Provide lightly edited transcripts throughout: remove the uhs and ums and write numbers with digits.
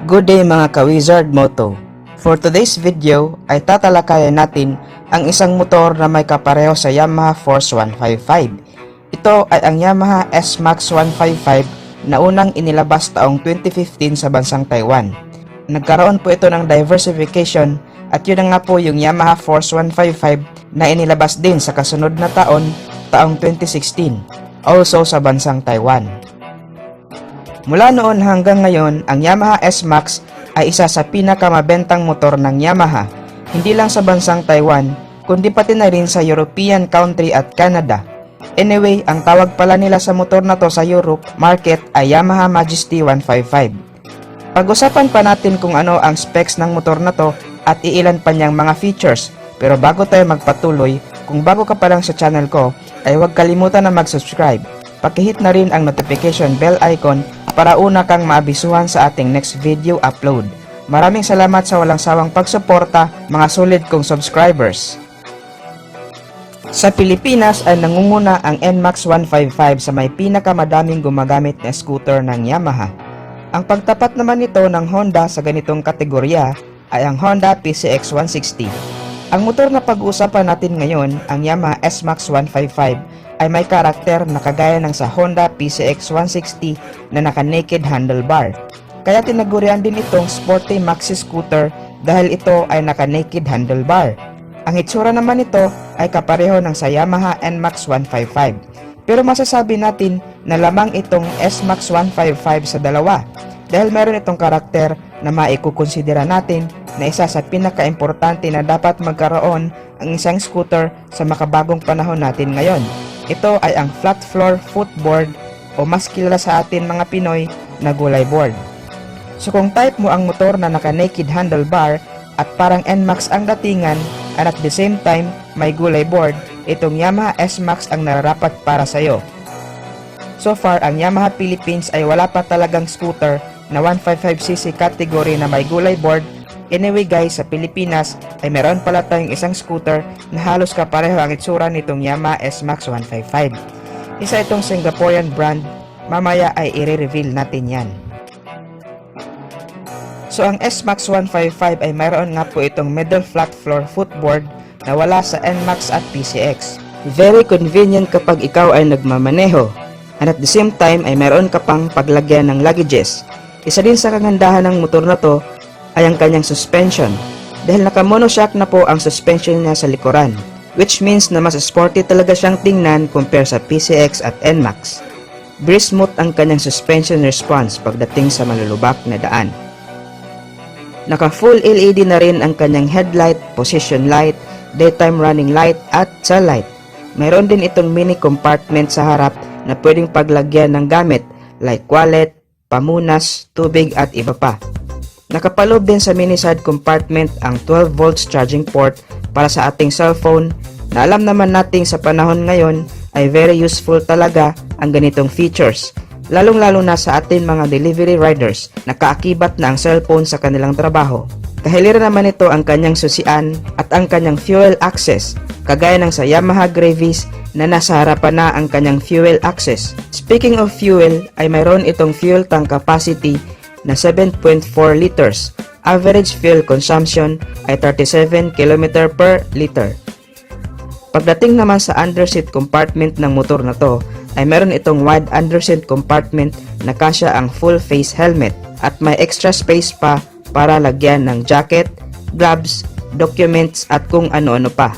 Good day mga ka-Wizard Moto! For today's video ay tatalakayan natin ang isang motor na may kapareho sa Yamaha Force 155. Ito ay ang Yamaha S-Max 155 na unang inilabas taong 2015 sa bansang Taiwan. Nagkaroon po ito ng diversification at yun na nga po yung Yamaha Force 155 na inilabas din sa kasunod na taong 2016, also sa bansang Taiwan. Mula noon hanggang ngayon, ang Yamaha S-Max ay isa sa pinakamabentang motor ng Yamaha, hindi lang sa bansang Taiwan, kundi pati na rin sa European country at Canada. Anyway, ang tawag pala nila sa motor na to sa Europe market ay Yamaha Majesty 155. Pag-usapan pa natin kung ano ang specs ng motor na to at iilan pa niyang mga features. Pero bago tayo magpatuloy, kung bago ka pa lang sa channel ko, ay huwag kalimutan na mag-subscribe. Pakihit na rin ang notification bell icon para una kang maabisuhan sa ating next video upload. Maraming salamat sa walang sawang pagsuporta, mga solid kong subscribers. Sa Pilipinas ay nangunguna ang NMAX 155 sa may pinakamadaming gumagamit na scooter ng Yamaha. Ang pagtapat naman nito ng Honda sa ganitong kategorya ay ang Honda PCX 160. Ang motor na pag-uusapan natin ngayon, ang Yamaha S-Max 155, ay may karakter na kagaya ng sa Honda PCX 160 na naka-naked handlebar. Kaya tinagurian din itong sporty maxi scooter dahil ito ay naka-naked handlebar. Ang itsura naman nito ay kapareho ng sa Yamaha NMAX 155. Pero masasabi natin na lamang itong S-Max 155 sa dalawa dahil meron itong karakter na maikukonsidera natin na isa sa pinaka-importante na dapat magkaroon ang isang scooter sa makabagong panahon natin ngayon. Ito ay ang flat floor footboard o mas kilala sa atin mga Pinoy na gulay board. So kung type mo ang motor na naka-naked handlebar at parang NMAX ang datingan and at the same time may gulay board, itong Yamaha S-Max ang nararapat para sa'yo. So far, ang Yamaha Philippines ay wala pa talagang scooter na 155cc category na may gulay board. Anyway guys, sa Pilipinas ay meron pala tayong isang scooter na halos kapareho ang itsura nitong Yamaha S-Max 155. Isa itong Singaporean brand, mamaya ay i-reveal natin yan. So ang S-Max 155 ay mayroon nga po itong middle flat floor footboard na wala sa NMAX at PCX. Very convenient kapag ikaw ay nagmamaneho. And at the same time ay mayroon ka pang paglagyan ng luggages. Isa din sa kagandahan ng motor na to ay ang kanyang suspension dahil naka-monoshock na po ang suspension niya sa likuran, which means na mas sporty talaga siyang tingnan compare sa PCX at NMAX. Very smooth ang kanyang suspension response pagdating sa malulubak na daan. Naka full LED na rin ang kanyang headlight, position light, daytime running light at tail light. Mayroon din itong mini compartment sa harap na pwedeng paglagyan ng gamit like wallet, pamunas, tubig at iba pa. Nakapaloob din sa mini side compartment ang 12 volts charging port para sa ating cellphone na alam naman nating sa panahon ngayon ay very useful talaga ang ganitong features. Lalong-lalo na sa atin mga delivery riders na kaakibat na ang cellphone sa kanilang trabaho. Kahiliran naman ito ang kanyang susian at ang kanyang fuel access, kagaya ng sa Yamaha Gravis na nasa harapan na ang kanyang fuel access. Speaking of fuel, ay mayroon itong fuel tank capacity na 7.4 liters. Average fuel consumption ay 37 km per liter. Pagdating naman sa underseat compartment ng motor na to, ay meron itong wide underseat compartment na kasya ang full face helmet at may extra space pa para lagyan ng jacket, gloves, documents at kung ano-ano pa.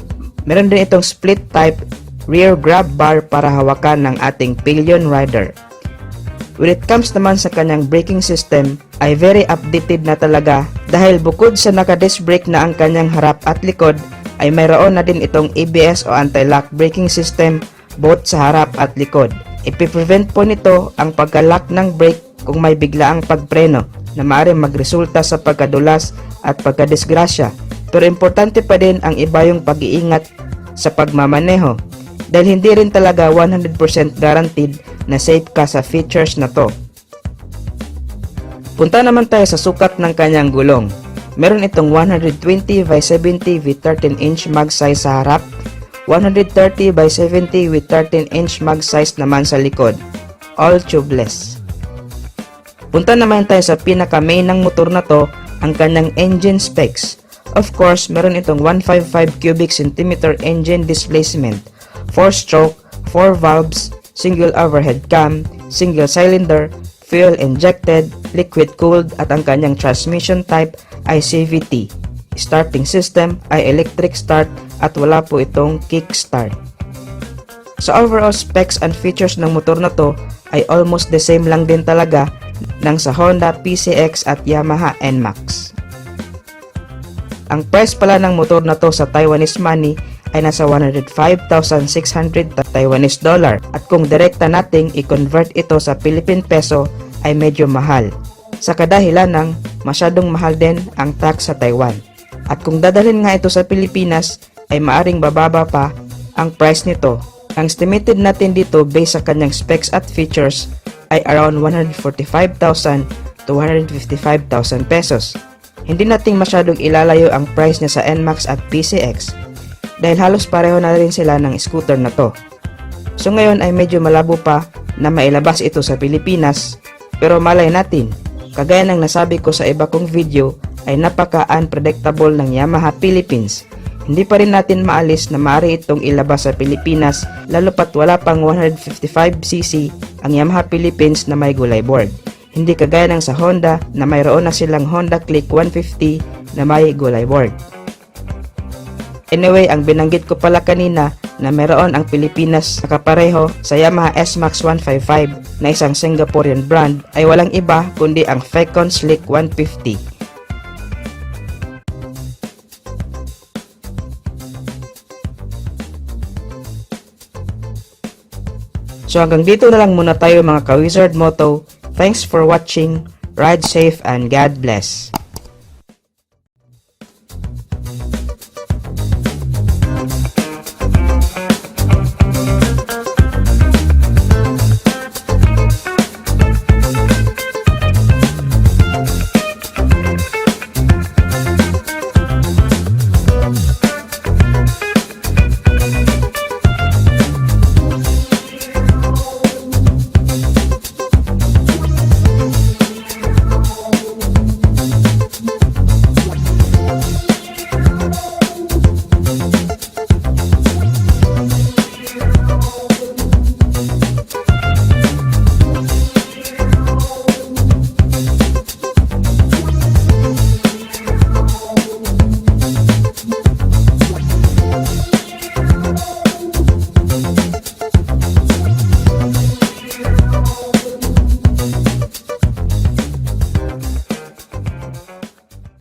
Meron din itong split type rear grab bar para hawakan ng ating pillion rider. When it comes naman sa kanyang braking system ay very updated na talaga dahil bukod sa naka-disc brake na ang kanyang harap at likod ay mayroon na din itong ABS o anti-lock braking system both sa harap at likod. Ipiprevent po nito ang pagka-lock ng brake kung may biglaang pagpreno na maaaring magresulta sa pagkadulas at pagkadisgrasya. Pero importante pa din ang iba yung pag-iingat sa pagmamaneho dahil hindi rin talaga 100% guaranteed na safe ka sa features na to. Punta naman tayo sa sukat ng kanyang gulong. Meron itong 120 by 70 with 13 inch mag size sa harap, 130 by 70 with 13 inch mag size naman sa likod, all tubeless. Punta naman tayo sa pinaka-main ng motor na to, ang kanyang engine specs. Of course, meron itong 155 cubic centimeter engine displacement, 4-stroke, 4 valves, single overhead cam, single cylinder, fuel injected, liquid cooled at ang kanyang transmission type ay CVT. Starting system ay electric start at wala po itong kickstart. Sa overall specs and features ng motor na to ay almost the same lang din talaga ng sa Honda PCX at Yamaha NMAX. Ang price pala ng motor na to sa Taiwanese money ay nasa 105,600 Taiwanese dollar at kung direkta nating i-convert ito sa Philippine peso ay medyo mahal sa kadahilan ng masyadong mahal din ang tax sa Taiwan. At kung dadalhin nga ito sa Pilipinas ay maaring bababa pa ang price nito. Ang estimated natin dito based sa kanyang specs at features ay around 145,000 to 155,000 pesos. Hindi nating masyadong ilalayo ang price niya sa NMAX at PCX dahil halos pareho na rin sila ng scooter na to. So ngayon ay medyo malabo pa na mailabas ito sa Pilipinas, pero malay natin, kagaya ng nasabi ko sa iba kong video ay napaka-unpredictable ng Yamaha Philippines. Hindi pa rin natin maalis na maaari itong ilabas sa Pilipinas lalo pat wala pang 155cc ang Yamaha Philippines na may gulay board. Hindi kagaya ng sa Honda na mayroon na silang Honda Click 150 na may gulay board. Anyway, ang binanggit ko pala kanina na mayroon ang Pilipinas na kapareho sa Yamaha S-Max 155 na isang Singaporean brand ay walang iba kundi ang Fecon Slick 150. So hanggang dito na lang muna tayo mga ka-Wizard Moto. Thanks for watching. Ride safe and God bless.